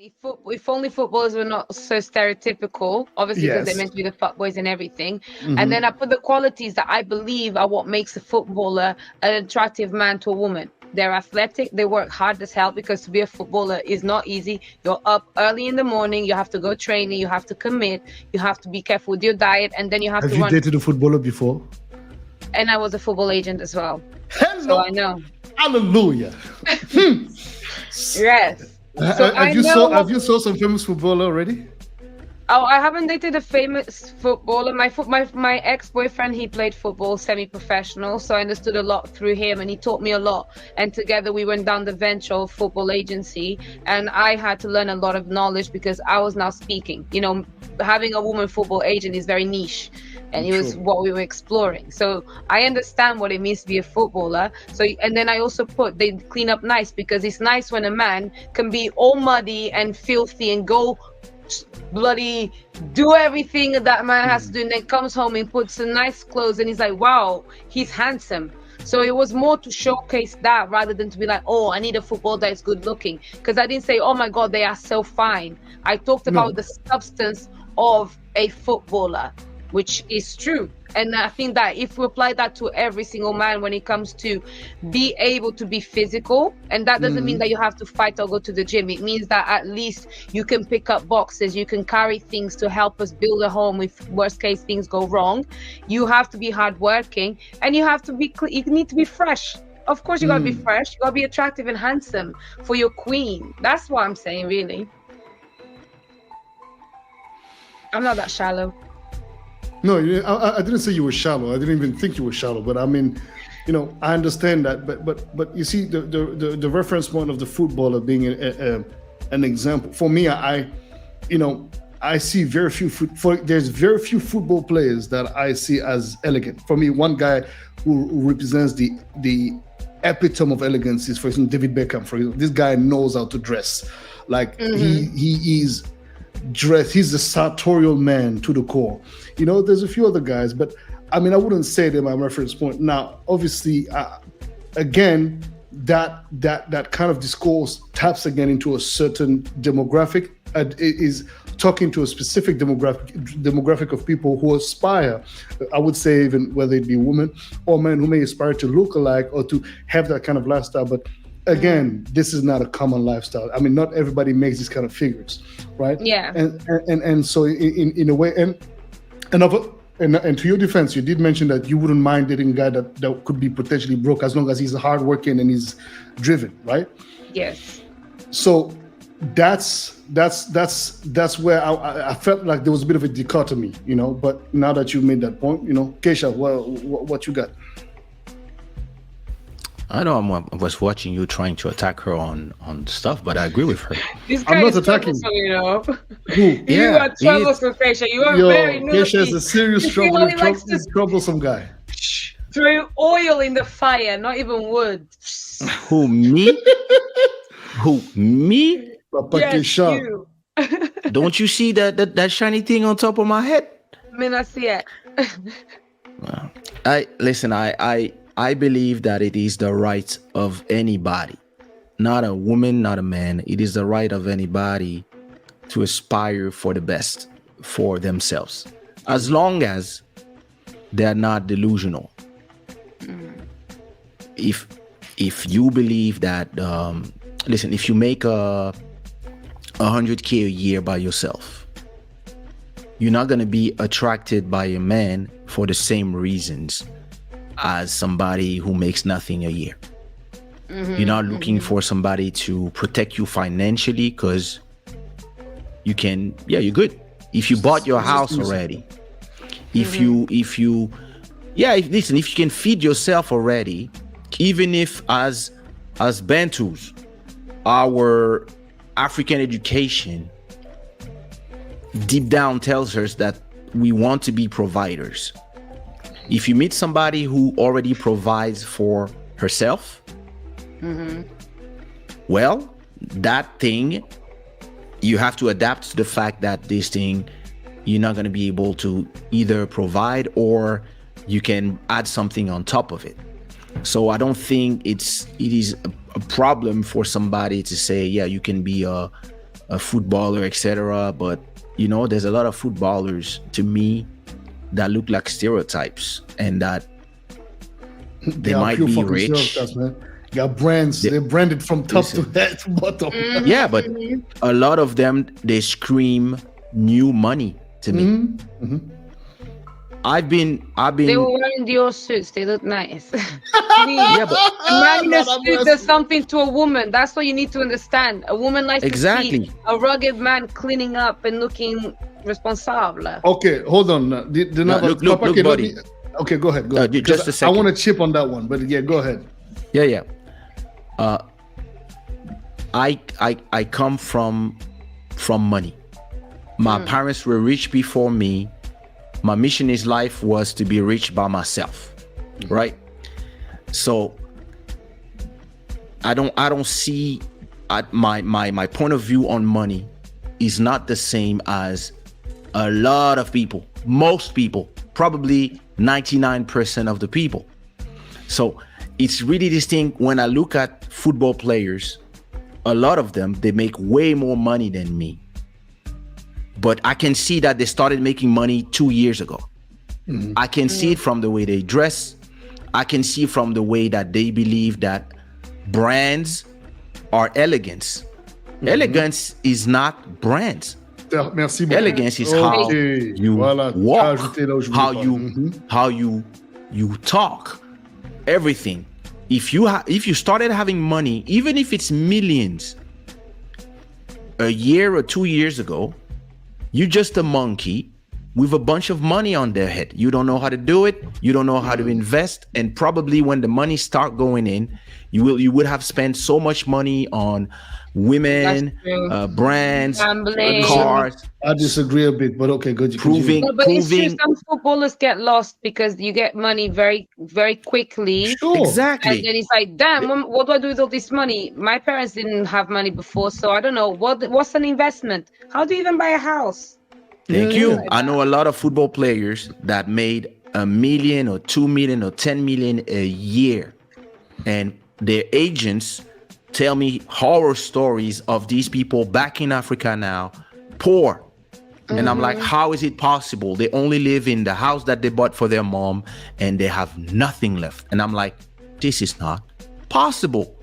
If only footballers were not so stereotypical, obviously because they're Yes. meant to be the fuckboys and everything. Mm-hmm. And then I put the qualities that I believe are what makes a footballer an attractive man to a woman. They're athletic, they work hard as hell, because to be a footballer is not easy. You're up early in the morning, you have to go training, you have to commit, you have to be careful with your diet, and then you have Have to you run. dated a footballer before? And I was a football agent as well. Hello. So I know. Hallelujah. Yes. So Have you saw some famous footballer already? Oh, I haven't dated a famous footballer. My ex-boyfriend, he played football semi-professional, so I understood a lot through him, and he taught me a lot. And together we went down the venture of football agency, and I had to learn a lot of knowledge because I was now speaking. You know, having a woman football agent is very niche, and it was what we were exploring. So I understand what it means to be a footballer. So, and then I also put they clean up nice, because it's nice when a man can be all muddy and filthy and go bloody do everything that man has to do, and then comes home and puts some nice clothes and he's like, wow, he's handsome. So it was more to showcase that rather than to be like, oh, I need a footballer that is good looking, because I didn't say, oh my god, they are so fine. I talked about the substance of a footballer, which is true. And I think that if we apply that to every single man when it comes to be able to be physical, and that doesn't mean that you have to fight or go to the gym. It means that at least you can pick up boxes, you can carry things to help us build a home if worst case things go wrong. You have to be hardworking, and you need to be fresh. Of course, you gotta be fresh. You gotta be attractive and handsome for your queen. That's what I'm saying, really. I'm not that shallow. No, I didn't say you were shallow. I didn't even think you were shallow. But I mean, you know, I understand that. But you see, the reference point of the footballer being an example for me. I see very few there's very few football players that I see as elegant. For me, one guy who represents the epitome of elegance is, for example, David Beckham. For example, this guy knows how to dress. Like he is dressed. He's a sartorial man to the core. You know, there's a few other guys, but I mean, I wouldn't say they're my reference point. Now, obviously, again, that kind of discourse taps again into a certain demographic. It is talking to a specific demographic of people who aspire. I would say, even whether it be women or men who may aspire to look alike or to have that kind of lifestyle, but again, this is not a common lifestyle. I mean, not everybody makes these kind of figures, right? Yeah. And so in a way, and to your defense, you did mention that you wouldn't mind dating a guy that could be potentially broke as long as he's hardworking and he's driven, right? Yes. So that's where I felt like there was a bit of a dichotomy, you know. But now that you made that point, you know, Keisha, what you got? I know I was watching you trying to attack her on stuff, but I agree with her. This guy I'm not is attacking you know. Who? You are troublesome, Keisha. You are very naughty. Keisha is a serious troublesome guy. Throw oil in the fire, not even wood. Who, me? Who, me? Papa Yes, Keisha. you. Don't you see that shiny thing on top of my head? I mean, I see it. I believe that it is the right of anybody, not a woman, not a man. It is the right of anybody to aspire for the best for themselves, as long as they're not delusional. If you believe that, listen, if you make $100K a year by yourself, you're not going to be attracted by a man for the same reasons as somebody who makes nothing a year. You're not looking for somebody to protect you financially because you can, you're good. If you bought your house already, if you can feed yourself already, even if as Bantus, our African education deep down tells us that we want to be providers. If you meet somebody who already provides for herself, well, that thing, you have to adapt to the fact that this thing, you're not going to be able to either provide or you can add something on top of it. So I don't think it is a problem for somebody to say, yeah, you can be a a footballer, etc. But there's a lot of footballers to me that look like stereotypes, and that they might be rich. Man. Got brands. They're branded from top to head to bottom. Yeah, but a lot of them, they scream new money to me. Mm-hmm. I've been. They were wearing Dior suits. They look nice. Yeah, but a man in a suit does something to a woman. That's what you need to understand. A woman likes to see a rugged man cleaning up and looking responsible. Okay, hold on. Look, buddy. Okay, go ahead. Go ahead. Just a second. I want to chip on that one, but yeah, go ahead. Yeah. I come from money. My parents were rich before me. My mission in life was to be rich by myself, right? So I don't see my point of view on money is not the same as a lot of people, most people, probably 99% of the people. So it's really distinct. When I look at football players, a lot of them, they make way more money than me. But I can see that they started making money 2 years ago. Mm-hmm. I can see it from the way they dress. I can see from the way that they believe that brands are elegance. Mm-hmm. Elegance is not brands. Merci beaucoup. Elegance is how you walk, how you talk, everything. If you started having money, even if it's millions, a year or 2 years ago, you're just a monkey with a bunch of money on their head. You don't know how to do it. You don't know how to invest. And probably when the money start going in, you would have spent so much money on women, brands, cars. I disagree a bit, but okay, good. It's true. Some footballers get lost because you get money very, very quickly. Sure. Exactly. And then it's like, damn, what do I do with all this money? My parents didn't have money before, so I don't know. What's an investment? How do you even buy a house? Thank you. I know a lot of football players that made $1 million or $2 million or $10 million a year, and their agents tell me horror stories of these people back in Africa now, poor. And I'm like, how is it possible? They only live in the house that they bought for their mom and they have nothing left. And I'm like, this is not possible.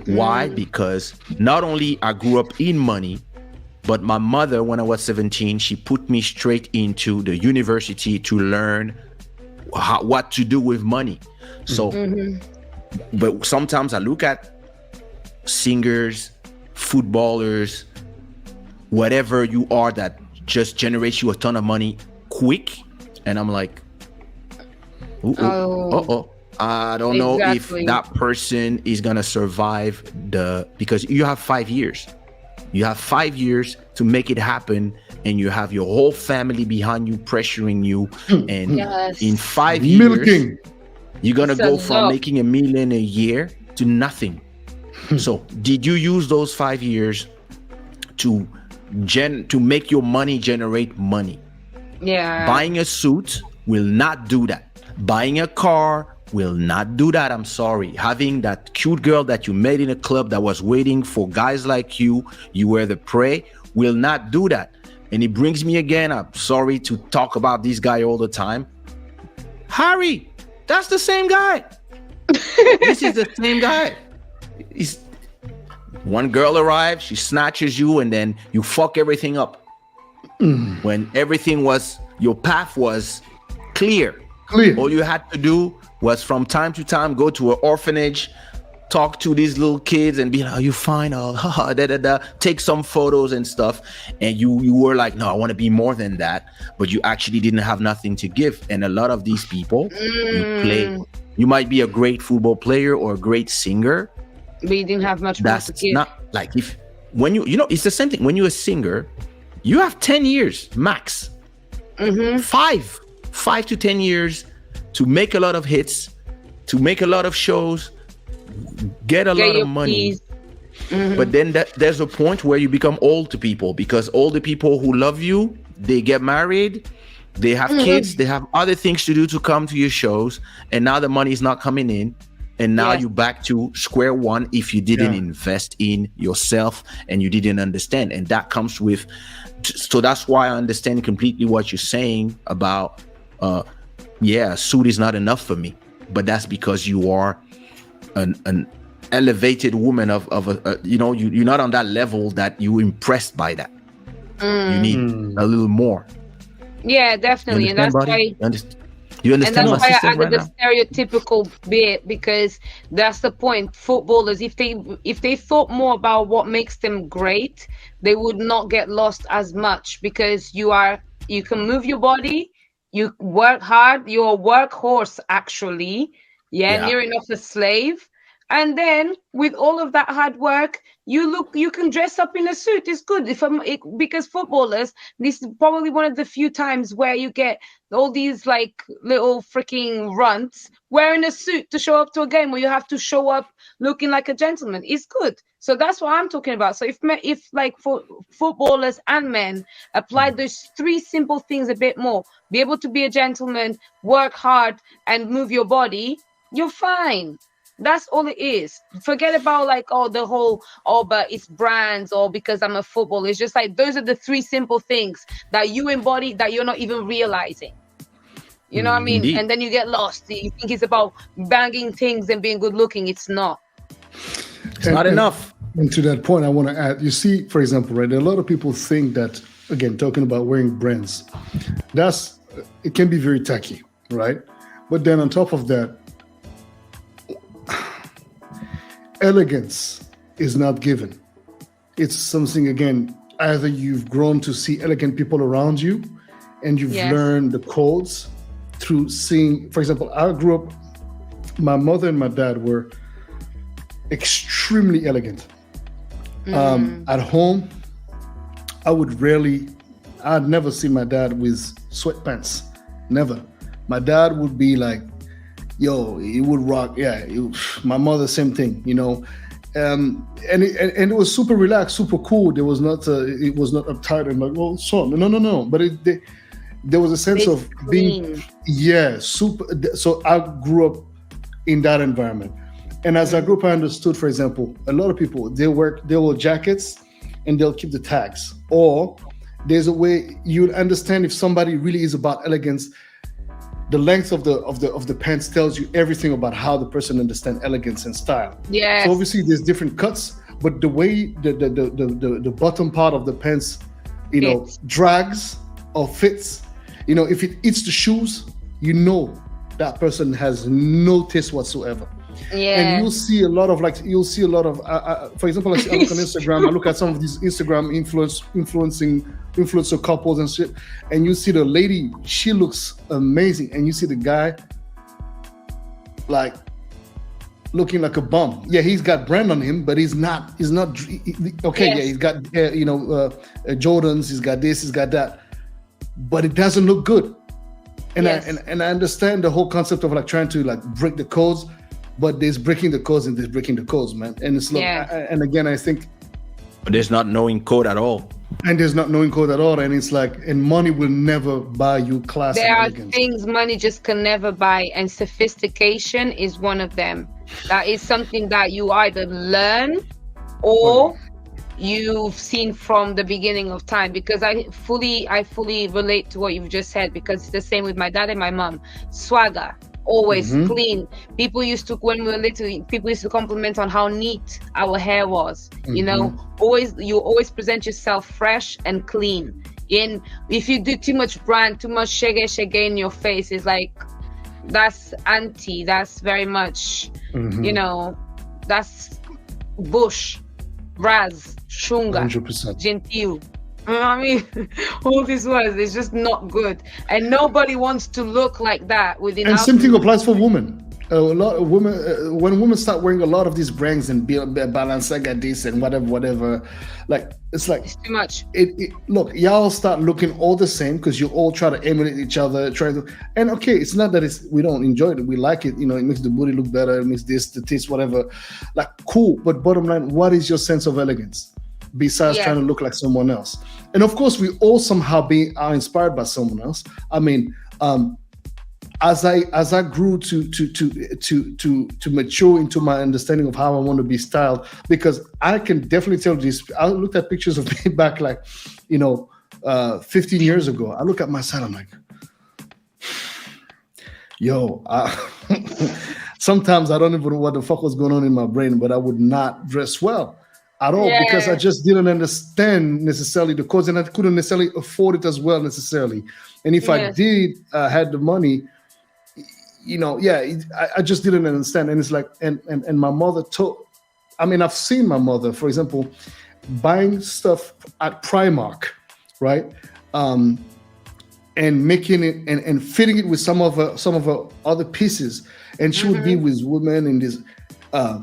Why? Because not only I grew up in money, but my mother, when I was 17, she put me straight into the university to learn what to do with money. So, but sometimes I look at singers, footballers, whatever you are that just generates you a ton of money quick, and I'm like, I don't know if that person is gonna survive because you have 5 years. You have 5 years to make it happen, and you have your whole family behind you, pressuring you. And in 5 years, you're gonna go from making $1 million a year to nothing. So did you use those 5 years to make your money generate money? Yeah. Buying a suit will not do that. Buying a car will not do that. I'm sorry. Having that cute girl that you met in a club that was waiting for guys like you were the prey, will not do that. And it brings me again, I'm sorry to talk about this guy all the time. Harry, that's the same guy. This is the same guy. One girl arrives, she snatches you, and then you fuck everything up. When your path was clear. All you had to do was from time to time go to an orphanage, talk to these little kids and be like, are you fine? Take some photos and stuff. And you were like, no, I want to be more than that. But you actually didn't have nothing to give. And a lot of these people, you might be a great football player or a great singer. But you didn't have much more to give. Not like it's the same thing. When you're a singer, you have 10 years max. 5 to 10 years to make a lot of hits, to make a lot of shows, get a lot of money. But then there's a point where you become old to people, because all the people who love you, they get married, they have kids, they have other things to do to come to your shows, and now the money is not coming in. And now Yes. you're back to square one if you didn't Yeah. invest in yourself and you didn't understand. And that comes with, so that's why I understand completely what you're saying about, a suit is not enough for me. But that's because you are an elevated woman of a you're not on that level that you're impressed by that. You need a little more. Yeah, You definitely. And understand, that's buddy? why You and understand that's my why I system added right the now? stereotypical bit, because that's the point. Footballers, if they thought more about what makes them great, they would not get lost as much, because you can move your body, you work hard, you're a workhorse actually. Yeah, Yeah. near enough a slave. And then with all of that hard work, you can dress up in a suit. It's good because footballers, this is probably one of the few times where you get all these like little freaking runts wearing a suit to show up to a game where you have to show up looking like a gentleman. It's good. So that's what I'm talking about. So if like for footballers and men apply those three simple things a bit more, be able to be a gentleman, work hard, and move your body, you're fine. That's all it is. Forget about like, but it's brands, or because I'm a footballer. It's just like those are the three simple things that you embody that you're not even realizing. You know what I mean? Indeed. And then you get lost. You think it's about banging things and being good looking. It's not. It's not enough. And to that point, I want to add, you see, for example, right, a lot of people think that, again, talking about wearing brands, it can be very tacky, right? But then on top of that, elegance is not given. It's something, again, either you've grown to see elegant people around you and you've learned the codes through seeing, for example, I grew up, my mother and my dad were extremely elegant. At home, I'd never see my dad with sweatpants. Never. My dad would be like, he would rock. My mother, same thing, and it was super relaxed, super cool. It was not uptight and like, well, son, no. But there was a sense of being, super. So I grew up in that environment. And as I grew up, I understood, for example, a lot of people, they wear jackets and they'll keep the tags. Or there's a way you'll understand if somebody really is about elegance. The length of the pants tells you everything about how the person understands elegance and style. Yes. So obviously there's different cuts, but the way the bottom part of the pants, drags or fits, if it eats the shoes, that person has no taste whatsoever. Yeah. And you'll see a lot of for example, I look on Instagram, I look at some of these Instagram influencer couples and shit, and you see the lady, she looks amazing, and you see the guy like looking like a bum. Yeah, he's got brand on him, but he's not okay. Yeah, he's got Jordans, he's got this, he's got that, but it doesn't look good. And I understand the whole concept of like trying to like break the codes. But there's breaking the codes and there's breaking the codes, man. And it's and again, I think there's not knowing code at all. And there's not knowing code at all. And it's like, and money will never buy you class. There and are elegance. things money just can never buy, and sophistication is one of them. That is something that you either learn or you've seen from the beginning of time. Because I fully relate to what you've just said, because it's the same with my dad and my mom. Swagger. Always clean. When we were little, people used to compliment on how neat our hair was. You always present yourself fresh and clean. And if you do too much brand, too much shege in your face, it's like, that's anti. That's very much, that's bush, raz, shunga, 100%. gentile. You know what I mean? All these words, it's just not good. And nobody wants to look like that within. And same thing applies for women. A lot of women, when women start wearing a lot of these brands and Balenciaga this and whatever, like it's too much. Look, y'all start looking all the same because you all try to emulate each other, and okay, it's not that we don't enjoy it, we like it. It makes the booty look better, it makes the taste, whatever. Like cool, but bottom line, what is your sense of elegance besides trying to look like someone else? And of course, we all somehow are inspired by someone else. I mean, as I grew to mature into my understanding of how I want to be styled, because I can definitely tell this. I looked at pictures of me back 15 years ago. I look at myself, I'm like, yo, sometimes I don't even know what the fuck was going on in my brain, but I would not dress well at all because I just didn't understand necessarily the cause, and I couldn't necessarily afford it as well necessarily. And if I did had the money, I just didn't understand. And it's like, and my mother I've seen my mother, for example, buying stuff at Primark, right? And making it and fitting it with some of her other pieces. And she would be with women in this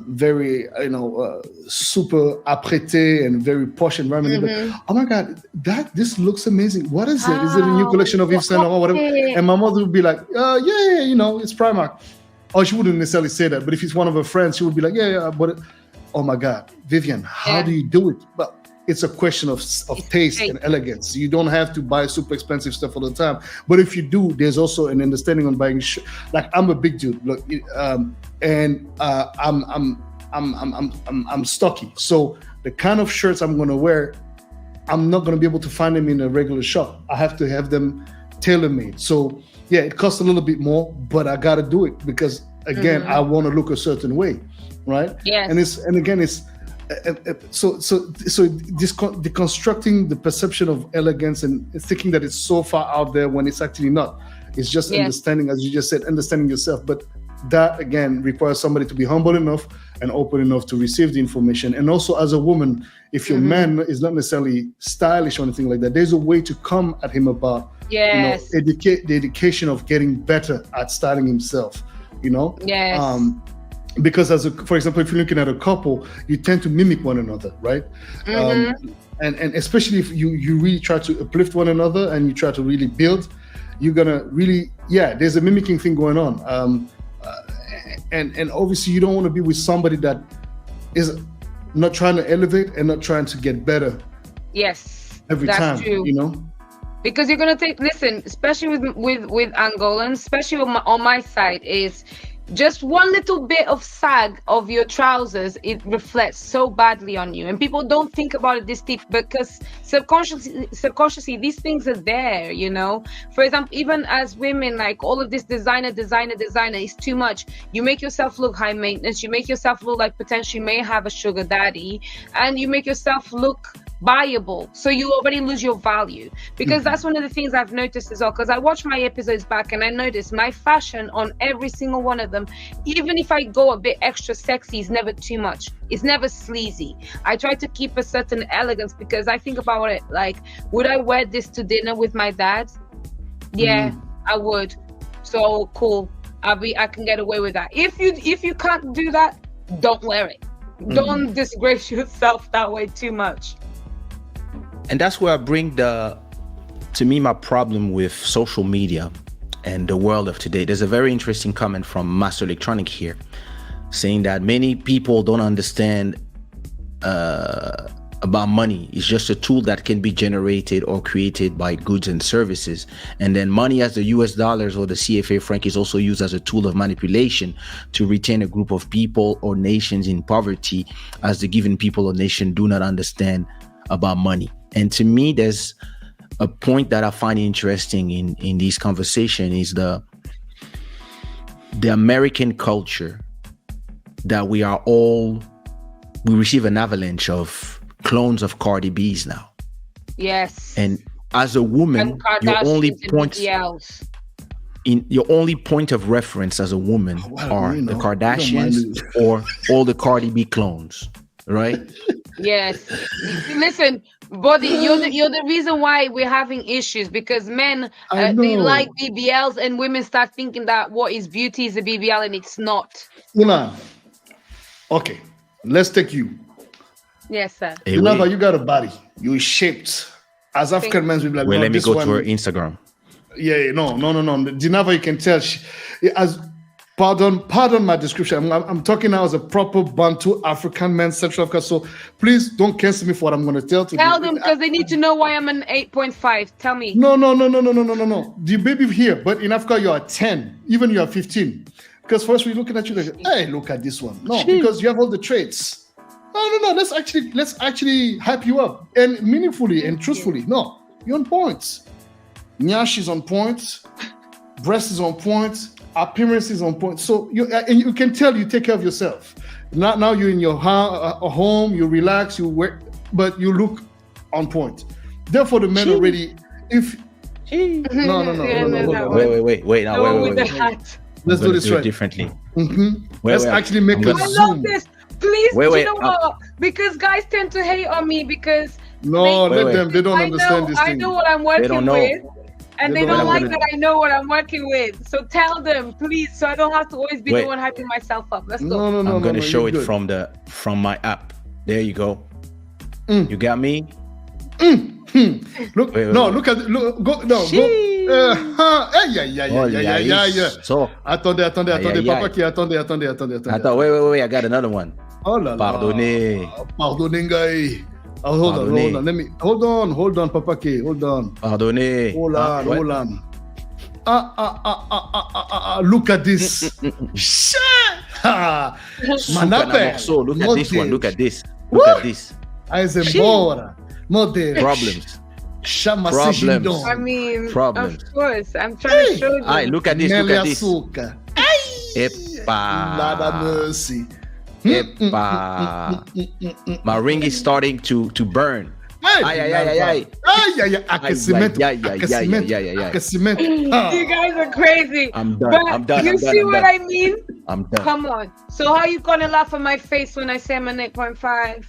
very, super apprêté and very posh environment. Like, oh my God, this looks amazing. What is it? Is it a new collection of Yves Saint Laurent or whatever? And my mother would be like, it's Primark. Or she wouldn't necessarily say that, but if it's one of her friends, she would be like, but oh my God, Vivian, how do you do it? But it's a question of taste and elegance. You don't have to buy super expensive stuff all the time. But if you do, there's also an understanding on buying. Like, I'm a big dude, look, and I'm stocky. So the kind of shirts I'm going to wear, I'm not going to be able to find them in a regular shop. I have to have them tailor-made. So yeah, it costs a little bit more, but I got to do it because again, I want to look a certain way, right? Yeah. And it's so deconstructing the perception of elegance and thinking that it's so far out there when it's actually not. It's just understanding, as you just said, understanding yourself. But that again requires somebody to be humble enough and open enough to receive the information. And also, as a woman, if your man is not necessarily stylish or anything like that, there's a way to come at him about the education of getting better at styling himself. Because for example, if you're looking at a couple, you tend to mimic one another, right? And especially if you really try to uplift one another and you try to really build, you're gonna really there's a mimicking thing going on. And obviously you don't want to be with somebody that is not trying to elevate and not trying to get better. Yes, every time, true. Because you're gonna listen, especially with Angolans, especially on my side, is just one little bit of sag of your trousers, it reflects so badly on you. And people don't think about it this deep because subconsciously these things are there, For example, even as women, like all of this designer is too much. You make yourself look high maintenance, you make yourself look like potentially may have a sugar daddy, and you make yourself look buyable, so you already lose your value. Because that's one of the things I've noticed as well, because I watch my episodes back and I notice my fashion on every single one of them, even if I go a bit extra sexy, is never too much, it's never sleazy. I try to keep a certain elegance because I think about it like, would I wear this to dinner with my dad? I would. So cool, I can get away with that. If you can't do that, don't wear it. Don't disgrace yourself that way too much. And that's where I bring my problem with social media and the world of today. There's a very interesting comment from Master Electronic here saying that many people don't understand about money. It's just a tool that can be generated or created by goods and services. And then money as the US dollars or the CFA franc is also used as a tool of manipulation to retain a group of people or nations in poverty, as the given people or nation do not understand about money. And to me, there's a point that I find interesting in this conversation is the American culture that we receive an avalanche of clones of Cardi B's now. Yes. And as a woman, your only point of reference as a woman are the Kardashians or all the Cardi B clones, right? Yes. Listen, Boddhi, you're the reason why we're having issues, because men they like BBLs and women start thinking that what is beauty is a BBL and it's not. Okay, let's take you. Yes, sir. Hey, Dinalva, you got a body. You're shaped. As African men, we be like, let me go to her Instagram. No. Dinalva, you can tell Pardon my description. I'm talking now as a proper Bantu African man, Central Africa. So please don't cancel me for what I'm going to tell to Tell them, because they need to know why I'm an 8.5. Tell me. No. The baby here, but in Africa you are 10, even you are 15. Because first we're looking at you like, hey, look at this one. No, because you have all the traits. No. Let's actually hype you up and meaningfully and truthfully. No, you're on point. Nyash is on point. Breast is on point. Appearance is on point. So you can tell you take care of yourself. Now you're in your home, you relax, you work, but you look on point. Therefore, the men already. If no. Wait. Let's do this right differently. Let's actually make a zoom. I love this. Please, you know what? Because guys tend to hate on me because let them. They don't understand this thing. I know what I'm working with. And they don't like that I know what I'm working with. So tell them, please, so I don't have to always be the one hyping myself up. Let's go. I'm going to show it from my app. There you go. You got me? Look, look at go. So, attendez. Papa qui attendez. Attends, wait, I got another one. Oh là là. Pardonnez, guy. Oh, hold on. Let me hold on, Papa K. Hold on. Pardonnez. Hold on. Look at this. Shit. Manape. So look at this one. Look at this. Eisenbora. Model. Problems. I mean, Problems. Of course. I'm trying to show you. Alright, look at this. Epa. Lada mercy. My ring is starting to burn. Aquecimento. You guys are crazy. I'm done. You see what I mean? I'm done. Come on. So how you gonna laugh at my face when I say I'm an 8.5?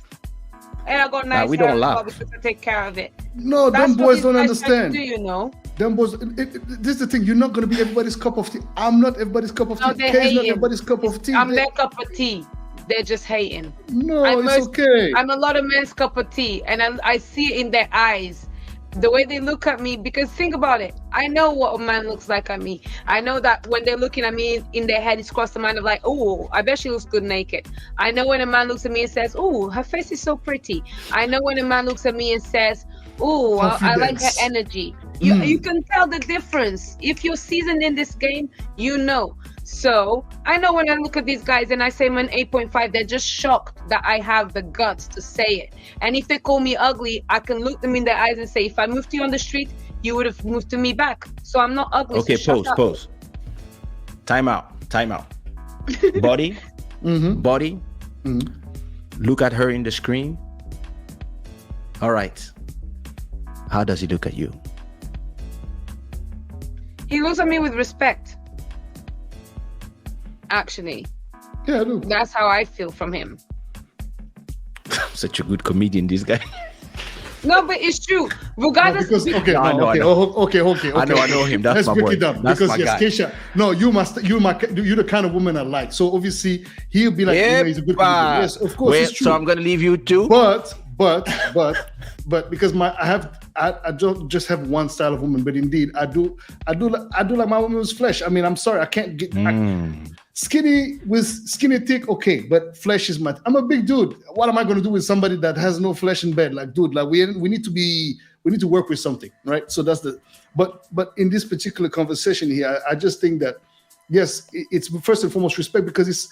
And I got nice we don't laugh because I take care of it. No, them boys don't understand. Do you know? Them boys. This is the thing. You're not gonna be everybody's cup of tea. I'm not everybody's cup of tea. Kay is not everybody's cup of tea. I'm their cup of tea. They're just hating. No, it's okay. I'm a lot of men's cup of tea, and I see it in their eyes, the way they look at me. Because think about it. I know what a man looks like at me. I know that when they're looking at me, in their head, it's crossed the mind of like, oh, I bet she looks good naked. I know when a man looks at me and says, oh, her face is so pretty. I know when a man looks at me and says, oh, I like her energy. You can tell the difference. If you're seasoned in this game, you know. So I know when I look at these guys and I say I'm an 8.5, they're just shocked that I have the guts to say it. And if they call me ugly, I can look them in their eyes and say, if I moved to you on the street, you would have moved to me back. So I'm not ugly. Okay, so pause. Time out. Body. Body. Look at her in the screen. All right. How does he look at you? He looks at me with respect. Actually. Yeah, I do. That's how I feel from him. Such a good comedian, this guy. No, but it's true. Regardless. No, okay. I know him. That's Let's my break boy. it down. That's because my guy. Keisha. No, you're the kind of woman I like. So obviously he'll be like, he's a good comedian. Yes, of course. It's true. So I'm gonna leave you too. But because I don't just have one style of woman, but indeed I do like my woman's flesh. I mean, I'm sorry, I can't get skinny thick, okay, but flesh is I'm a big dude. What am I going to do with somebody that has no flesh in bed? Like, dude, like we need to work with something, right? So that's but in this particular conversation here, I just think that yes, it's first and foremost respect, because it's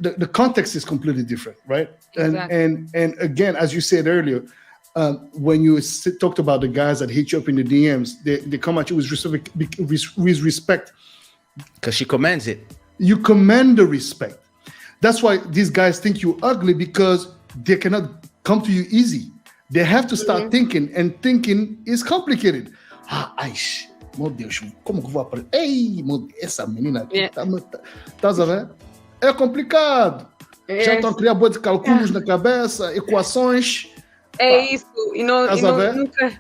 the context is completely different, right? Exactly. And again, as you said earlier, when you talked about the guys that hit you up in the DMs, they come at you with respect. Because she commands it. You command the respect. That's why these guys think you're ugly, because they cannot come to you easy. They have to start thinking, and thinking is complicated. Aish, meu Deus, como que eu vou aprender? Ei, essa menina aqui, tá vendo? É complicado. Já estão a criar boa de cálculos na cabeça, equações. É isso, nunca.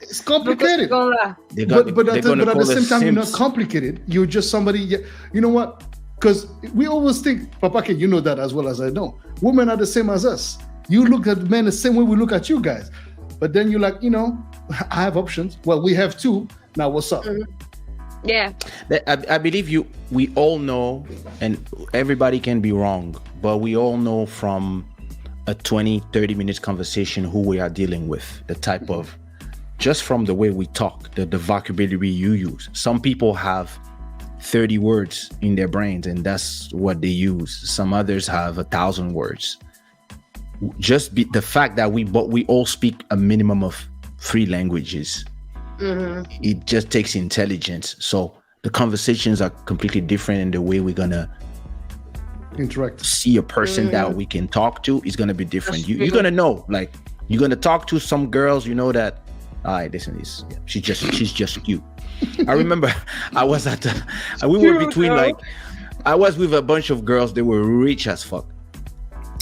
It's complicated. But at the same time, you're not complicated. You're just somebody. You know what? Because we always think, Papa, you know that as well as I know. Women are the same as us. You look at men the same way we look at you guys. But then you're like, I have options. Well, we have two. Now, what's up? Yeah. I believe we all know, and everybody can be wrong, but we all know from a 20-30 minutes conversation who we are dealing with, the type of, just from the way we talk, the vocabulary you use. Some people have 30 words in their brains and that's what they use. Some others have 1,000 words. Just the fact that we all speak a minimum of 3 languages. It just takes intelligence. So the conversations are completely different in the way we're gonna interact. See a person that we can talk to is gonna be different. You're gonna know, like, you're gonna talk to some girls, you know that, all right, listen, she's just cute. I remember I was at we were between like, I was with a bunch of girls. They were rich as fuck,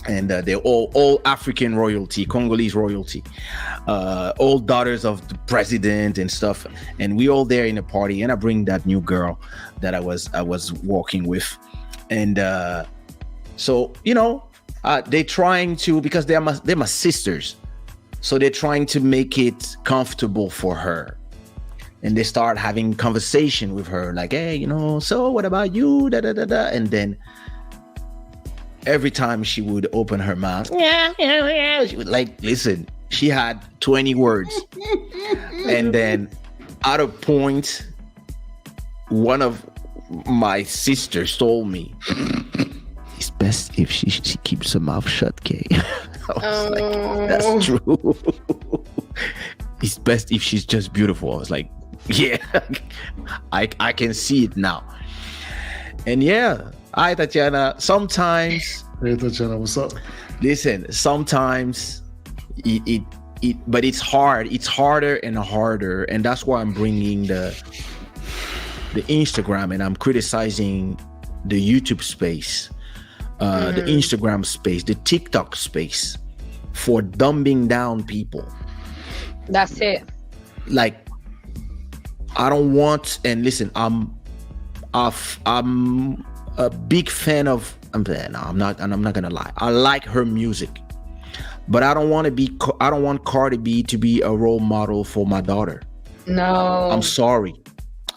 and they're all African royalty, Congolese royalty, all daughters of the president and stuff. And we all there in a party, and I bring that new girl that I was walking with, and so they trying to, because they're my sisters, so they're trying to make it comfortable for her. And they start having conversation with her, like, hey, so what about you? Da, da, da, da. And then every time she would open her mouth, she would, like, listen, she had 20 words. And then at a point, one of my sisters told me, it's best if she keeps her mouth shut, Kay. I was like, that's true. It's best if she's just beautiful. I was like, yeah, I can see it now. And yeah, hi Tatiana. Sometimes, hey Tatiana, what's up? Listen, sometimes but it's hard. It's harder and harder, and that's why I'm bringing the Instagram, and I'm criticizing the YouTube space, the Instagram space, the TikTok space, for dumbing down people. That's it. Like, I don't want, and listen, I'm a big fan of, I'm not gonna lie, I like her music, but I don't want Cardi B to be a role model for my daughter. No, I'm sorry.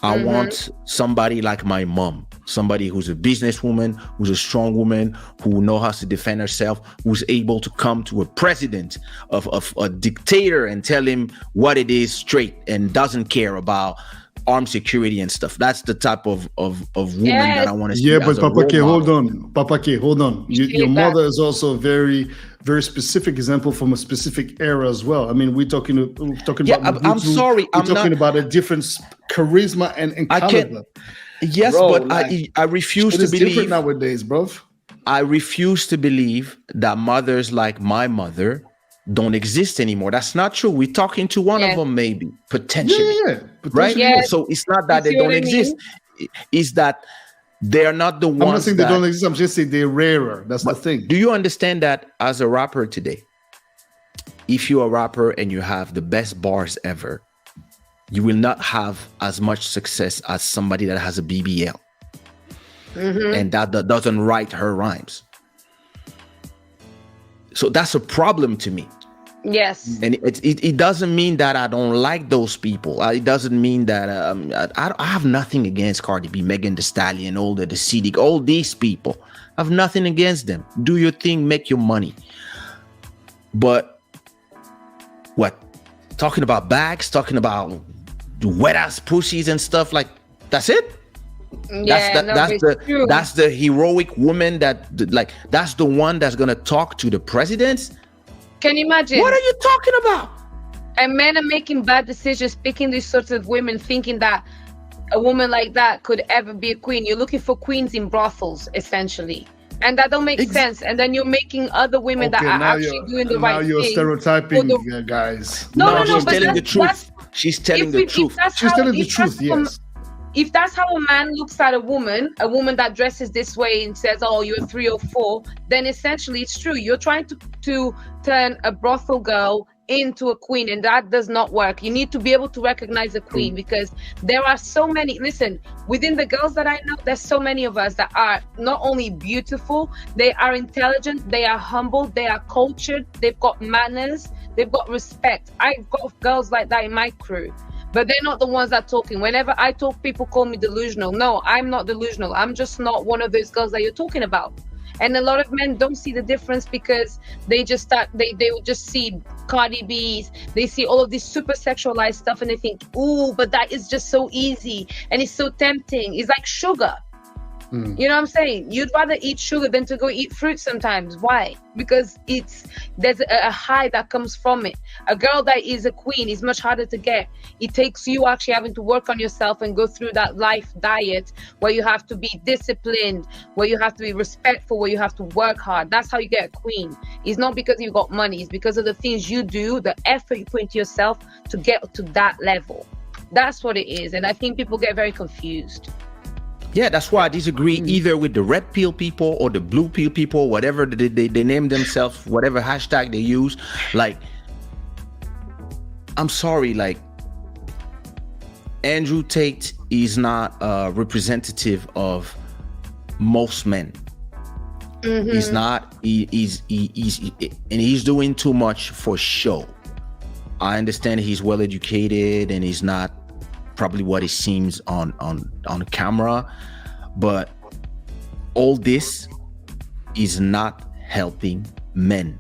I want somebody like my mom, somebody who's a businesswoman, who's a strong woman, who knows how to defend herself, who's able to come to a president of a dictator and tell him what it is straight, and doesn't care about armed security and stuff. That's the type of woman that I want to see. Yeah, but Papa K, hold on. Your mother is also a very, very specific example from a specific era as well. I mean, we're talking about. I'm sorry. We're talking about a different charisma and caliber. Yes, bro, but like, I refuse to believe. Different nowadays, bro. I refuse to believe that mothers like my mother don't exist anymore. That's not true. We're talking to one of them, maybe, potentially. Yeah. Right? Yeah. So it's not that they don't exist. It's that they're not the ones. I'm not saying they don't exist. I'm just saying they're rarer. That's the thing. Do you understand that as a rapper today, if you're a rapper and you have the best bars ever, you will not have as much success as somebody that has a BBL and that doesn't write her rhymes. So that's a problem to me. Yes. And it doesn't mean that I don't like those people. It doesn't mean that I have nothing against Cardi B, Megan Thee Stallion, all the CD, all these people. I have nothing against them. Do your thing, make your money. But what? Talking about bags, talking about wet ass pussies and stuff, like, that's it? Yeah, that's the heroic woman that's the one that's gonna talk to the presidents. Can you imagine? What are you talking about? And men are making bad decisions, picking these sorts of women, thinking that a woman like that could ever be a queen. You're looking for queens in brothels, essentially. And that don't make sense. And then you're making other women that are actually doing the right thing. Now you're stereotyping guys. No, she's telling the truth. She's telling the truth. She's telling the truth, yes. If that's how a man looks at a woman that dresses this way and says, oh, you're 3 or 4, then essentially it's true. You're trying to turn a brothel girl into a queen, and that does not work. You need to be able to recognize a queen, because there are so many, listen, within the girls that I know, there's so many of us that are not only beautiful, they are intelligent, they are humble, they are cultured, they've got manners, they've got respect. I've got girls like that in my crew. but they're not the ones that are talking. Whenever I talk, people call me delusional. No, I'm not delusional. I'm just not one of those girls that you're talking about. And a lot of men don't see the difference because they just they will just see Cardi B's, they see all of this super sexualized stuff and they think, ooh, but that is just so easy and it's so tempting. It's like sugar. You know what I'm saying? You'd rather eat sugar than to go eat fruit sometimes. Why? Because there's a high that comes from it. A girl that is a queen is much harder to get. It takes you actually having to work on yourself and go through that life diet where you have to be disciplined, where you have to be respectful, where you have to work hard. That's how you get a queen. It's not because you got money. It's because of the things you do, the effort you put into yourself to get to that level. That's what it is. And I think people get very confused. Yeah, that's why I disagree either with the red pill people or the blue pill people, whatever they name themselves, whatever hashtag they use. Like, I'm sorry, like, Andrew Tate is not a representative of most men. He's not. He's doing too much for show. I understand he's well educated and he's not probably what it seems on camera, but all this is not helping men.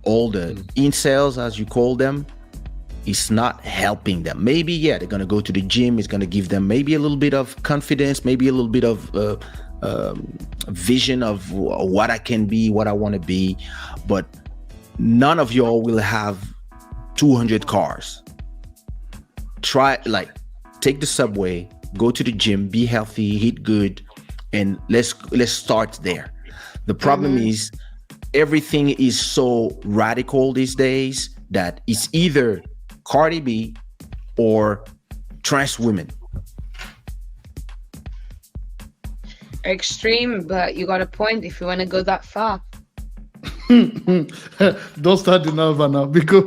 All the incels, as you call them, is not helping them. Maybe, yeah, they're gonna go to the gym, it's gonna give them maybe a little bit of confidence, maybe a little bit of vision of what I can be, what I want to be, but none of y'all will have 200 cars. Try, like, take the subway, go to the gym, be healthy, eat good, and let's start there. The problem is everything is so radical these days that it's either Cardi B or trans women. Extreme, but you got a point if you want to go that far. Don't start Dinalva now, because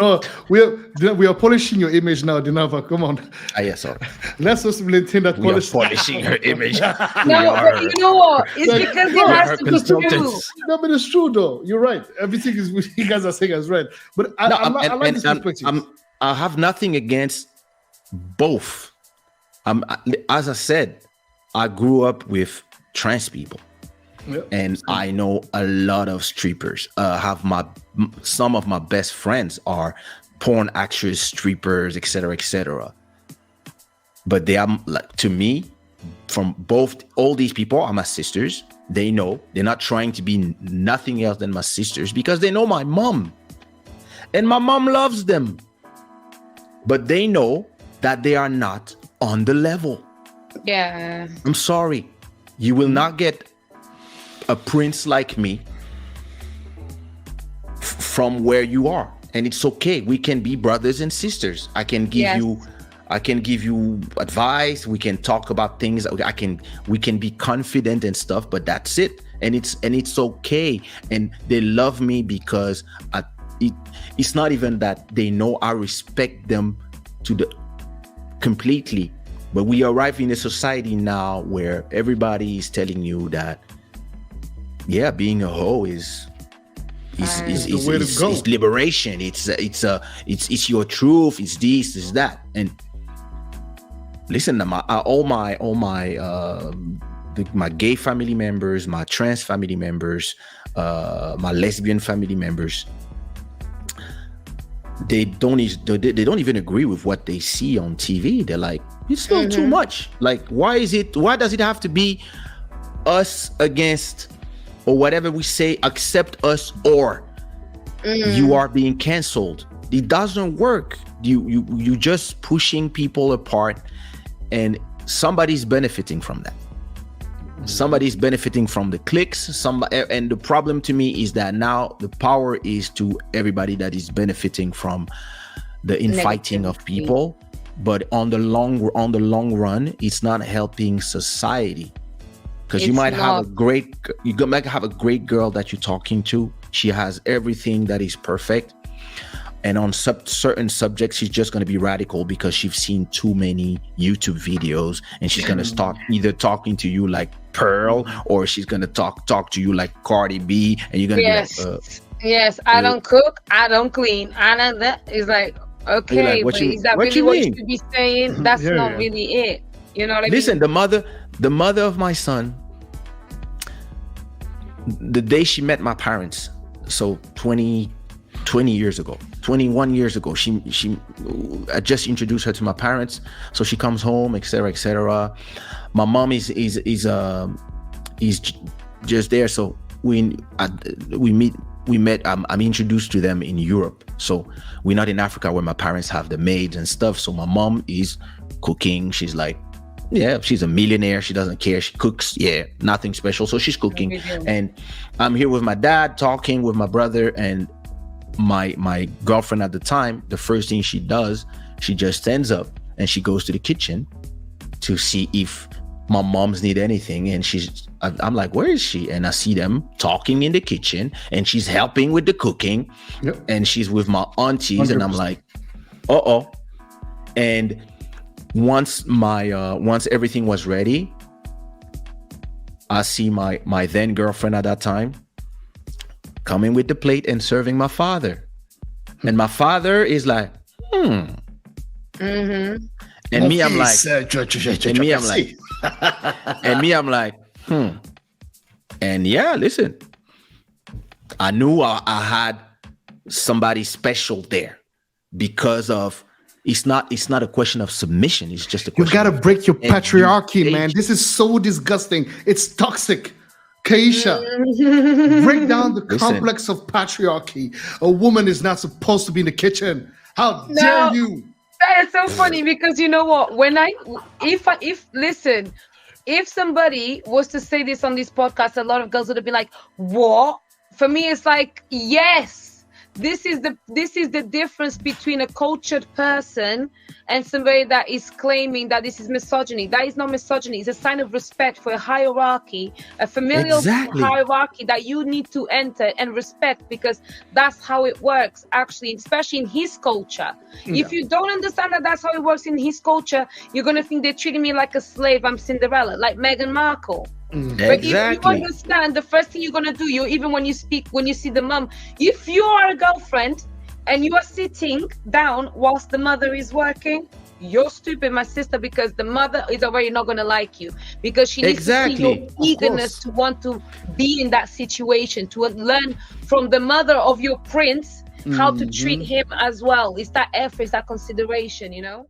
no, we are polishing your image now, Dinalva. Come on. Yes, sir. Let's just maintain that We are polishing her image. No, but you know what? It's because it has to be true. No, but it's true though. You're right. Everything is you guys are saying is right. But I like this perspective. I have nothing against both. As I said, I grew up with trans people. Yep. And I know a lot of strippers. Some of my best friends are porn actors, strippers, etc., etc. But they are, like, to me, from both, all these people are my sisters. They know they're not trying to be nothing else than my sisters because they know my mom, and my mom loves them. But they know that they are not on the level. Yeah. I'm sorry, you will not get a prince like me from where you are, and it's okay. We can be brothers and sisters. I can give you advice. We can talk about things. We can be confident and stuff, but that's it. And it's okay. And they love me because it's not even that they know I respect them completely, but we arrive in a society now where everybody is telling you that, yeah, being a hoe is liberation. It's your truth. It's this, it's that. And listen, my gay family members, my trans family members, my lesbian family members, they don't even agree with what they see on TV. They're like, it's still too much. Like, why does it have to be us against, or whatever we say, accept us, or you are being canceled? It doesn't work. You just pushing people apart, and somebody's benefiting from that. Somebody's benefiting from the clicks. And the problem to me is that now the power is to everybody that is benefiting from the infighting of people. But on the long run, it's not helping society. Because you might have a great girl that you're talking to. She has everything that is perfect, and on certain subjects, she's just going to be radical because she's seen too many YouTube videos, and she's going to start either talking to you like Pearl, or she's going to talk to you like Cardi B, and you're going to be like, yes, I don't cook, I don't clean, I don't that. It's like, Okay, but is that what really you what you mean? should be saying? That's Yeah, not yeah. really it. You know what I Listen, mean? the mother of my son, the day she met my parents, so 20 years ago, 21 years ago, I just introduced her to my parents. So she comes home, etc., etc. My mom is just there. So we met. I'm introduced to them in Europe. So we're not in Africa where my parents have the maids and stuff. So my mom is cooking. She's like, yeah, she's a millionaire. She doesn't care. She cooks. Yeah, nothing special. So she's cooking. And I'm here with my dad, talking with my brother, and my girlfriend at the time. The first thing she does, she just stands up and she goes to the kitchen to see if my mom's need anything. And I'm like, where is she? And I see them talking in the kitchen, and she's helping with the cooking. Yep. And she's with my aunties, 100%. and I'm like, uh-oh. And once everything was ready, I see my then girlfriend at that time coming with the plate and serving my father. And my father is like, Mm-hmm. And me, I'm like, And yeah, listen, I knew I had somebody special there, because of it's not a question of submission. It's just a question. You gotta break your patriarchy, man. education. This is so disgusting. It's toxic. Keisha, break down the complex of patriarchy. A woman is not supposed to be in the kitchen. How dare you? That is so funny, because you know what? If somebody was to say this on this podcast, a lot of girls would have been like, "What?" For me, it's like, yes. This is the difference between a cultured person and somebody that is claiming that this is misogyny. That is not misogyny. It's a sign of respect for a hierarchy, a familial hierarchy that you need to enter and respect, because that's how it works, actually, especially in his culture. Yeah. If you don't understand that that's how it works in his culture, you're going to think they're treating me like a slave. I'm Cinderella, like Meghan Markle. But if you understand, the first thing you're gonna do, even when you see the mom, if you are a girlfriend and you are sitting down whilst the mother is working, you're stupid, my sister, because the mother is already not gonna like you, because she needs to see your eagerness to want to be in that situation, to learn from the mother of your prince how to treat him as well. It's that effort, it's that consideration, you know.